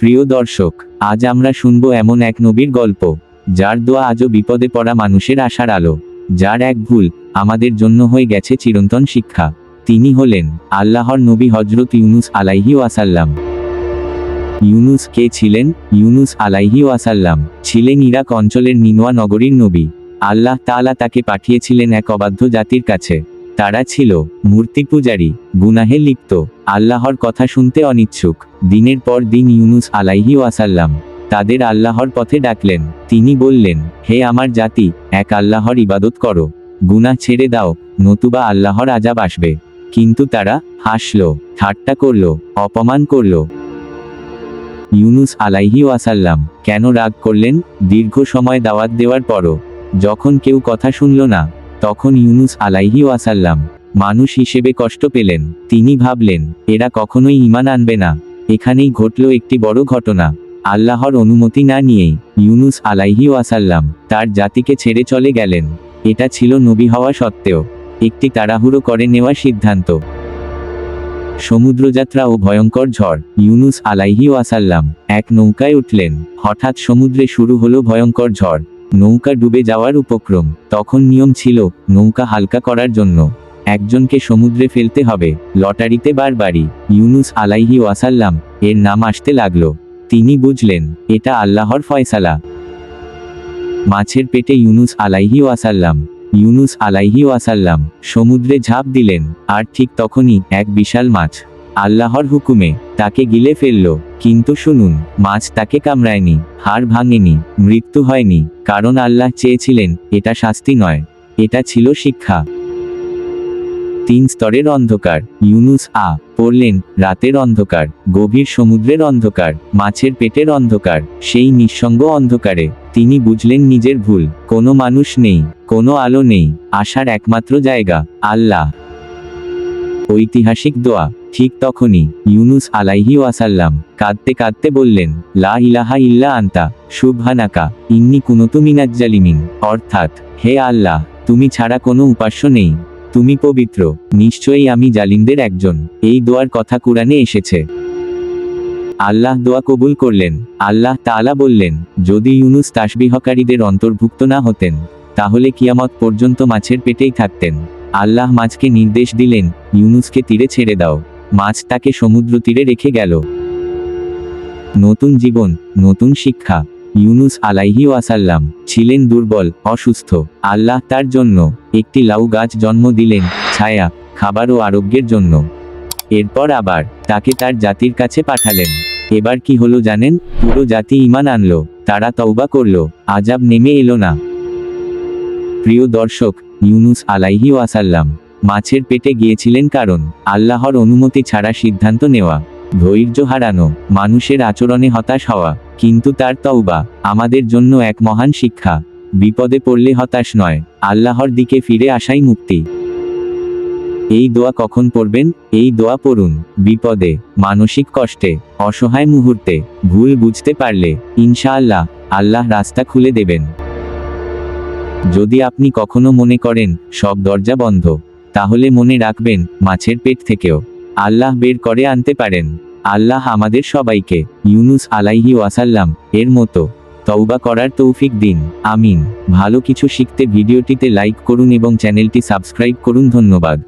প্রিয় দর্শক, আজ আমরা শুনব এমন এক নবীর গল্প, যার দোয়া আজও বিপদে পড়া মানুষের আশার আলো, যার এক ভুল আমাদের জন্য হয়ে গেছে চিরন্তন শিক্ষা। তিনি হলেন আল্লাহর নবী হযরত ইউনুস আলাইহি ওয়াসাল্লাম। ইউনুস কে ছিলেন? ইউনুস আলাইহি ওয়াসাল্লাম ছিলেন ইরাক অঞ্চলের নিনওয়া নগরীর নবী। আল্লাহ তাআলা তাকে পাঠিয়েছিলেন এক অবাধ্য জাতির কাছে। তারা ছিল মূর্তি পূজারী, গুনাহে লিপ্ত, আল্লাহর কথা শুনতে অনিচ্ছুক। দিনের পর দিন ইউনুস আলাইহি ওয়াসাল্লাম তাদের আল্লাহর পথে ডাকলেন। তিনি বললেন, হে আমার জাতি, এক আল্লাহর ইবাদত করো, গুনাহ ছেড়ে দাও, নতুবা আল্লাহর আযাব আসবে। কিন্তু তারা হাসল, ঠাট্টা করল, অপমান করল। ইউনুস আলাইহি ওয়াসাল্লাম কেন রাগ করলেন? দীর্ঘ সময় দাওয়াত দেওয়ার পরও যখন কেউ কথা শুনল না, তখন ইউনুস আলাইহি ওয়াসাল্লাম মানুষ হিসেবে কষ্ট পেলেন। তিনি ভাবলেন, এরা কখনোই ঈমান আনবে না। এখানেই ঘটল একটি বড় ঘটনা। আল্লাহর অনুমতি না নিয়েই ইউনুস আলাইহি ওয়াসাল্লাম তার জাতিকে ছেড়ে চলে গেলেন। এটা ছিল নবী হওয়া সত্ত্বেও একটি তাড়াহুড়ো করে নেওয়া সিদ্ধান্ত। সমুদ্রযাত্রা ও ভয়ঙ্কর ঝড়। ইউনুস আলাইহি ওয়াসাল্লাম এক নৌকায় উঠলেন। হঠাৎ সমুদ্রে শুরু হলো ভয়ঙ্কর ঝড়। নৌকা ডুবে যাওয়ার উপক্রম। তখন নিয়ম ছিল, নৌকা হালকা করার জন্য একজনকে সমুদ্রে ফেলতে হবে। লটারিতে বারবারই ইউনুস আলাইহি ওয়াসাল্লাম এর নাম আসতে লাগলো। তিনি বুঝলেন, এটা আল্লাহর ফয়সালা। মাছের পেটে ইউনুস আলাইহি ওয়াসাল্লাম। ইউনুস আলাইহি ওয়াসাল্লাম সমুদ্রে ঝাঁপ দিলেন, আর ঠিক তখনই এক বিশাল মাছ আল্লাহর হুকুমে তাকে গিলে ফেলল। কিন্তু শুনুন, মাছ তাকে কামড়ায়নি, হাড় ভাঙেনি, মৃত্যু হয়নি, কারণ আল্লাহ চেয়েছিলেন এটা শাস্তি নয়, এটা ছিল শিক্ষা। 3 স্তরের অন্ধকার। ইউনুস পড়লেন রাতের অন্ধকার, গভীর সমুদ্রের অন্ধকার, মাছের পেটের অন্ধকার। সেই নিঃসঙ্গ অন্ধকারে তিনি বুঝলেন নিজের ভুল। কোনো মানুষ নেই, কোনো আলো নেই, আসার একমাত্র জায়গা আল্লাহ। ঐতিহাসিক দোয়া। ঠিক তখনই ইউনুস আলাইহি ওয়াসাল্লাম কাঁদতে কাঁদতে বললেন, লা ইলাহা ইল্লা আনতা সুবহানাকা ইন্নী কুনতু মিনাজ জালিমিন। অর্থাৎ, হে আল্লাহ, তুমি ছাড়া কোনো উপাস্য নেই, তুমি পবিত্র, নিশ্চয়ই আমি জালিমদের একজন। এই দোয়ার কথা কুরআনে এসেছে। আল্লাহ দোয়া কবুল করলেন। আল্লাহ তাআলা বললেন, যদি ইউনুস তাসবিহকারীদের অন্তর্ভুক্ত না হতেন, তাহলে কিয়ামত পর্যন্ত মাছের পেটেই থাকতেন। আল্লাহ মাছকে নির্দেশ দিলেন, ইউনুসকে তীরে ছেড়ে দাও। মাছ তাকে সমুদ্র তীরে রেখে গেল। নতুন জীবন, নতুন শিক্ষা। ইউনুস আলাইহি ওয়াসাল্লাম ছিলেন দুর্বল, অসুস্থ। আল্লাহ তার জন্য একটি লাউ গাছ জন্ম দিলেন, ছায়া, খাবার ও আরোগ্যের জন্য। এরপর আবার তাকে তার জাতির কাছে পাঠালেন। এবার কি হলো জানেন? পুরো জাতি ঈমান আনলো, তারা তওবা করলো, আযাব নেমে এলো না। প্রিয় দর্শক, ইউনুস আলাইহি ওয়াসাল্লাম মাছের পেটে গিয়েছিলেন কারণ আল্লাহর অনুমতি ছাড়া সিদ্ধান্ত নেওয়া, ধৈর্য হারানো, মানুষের আচরণে হতাশ হওয়া। কিন্তু তার তওবা আমাদের জন্য এক মহান শিক্ষা। বিপদে পড়লে হতাশ নয়, আল্লাহর দিকে ফিরে আসাই মুক্তি। এই দোয়া কখন পড়বেন? এই দোয়া পড়ুন বিপদে, মানসিক কষ্টে, অসহায় মুহূর্তে। ভুল বুঝতে পারলে ইনশাআল্লাহ আল্লাহ রাস্তা খুলে দেবেন। যদি আপনি কখনো মনে করেন সব দরজা বন্ধ, তাহলে মনে রাখবেন, মাছের পেট থেকেও আল্লাহ বের করে আনতে পারেন। আল্লাহ আমাদের সবাইকে ইউনুস আলাইহি ওয়াসাল্লাম এর মতো তওবা করার তৌফিক দিন। আমিন। ভালো কিছু শিখতে ভিডিওটিতে লাইক করুন এবং চ্যানেলটি সাবস্ক্রাইব করুন। ধন্যবাদ।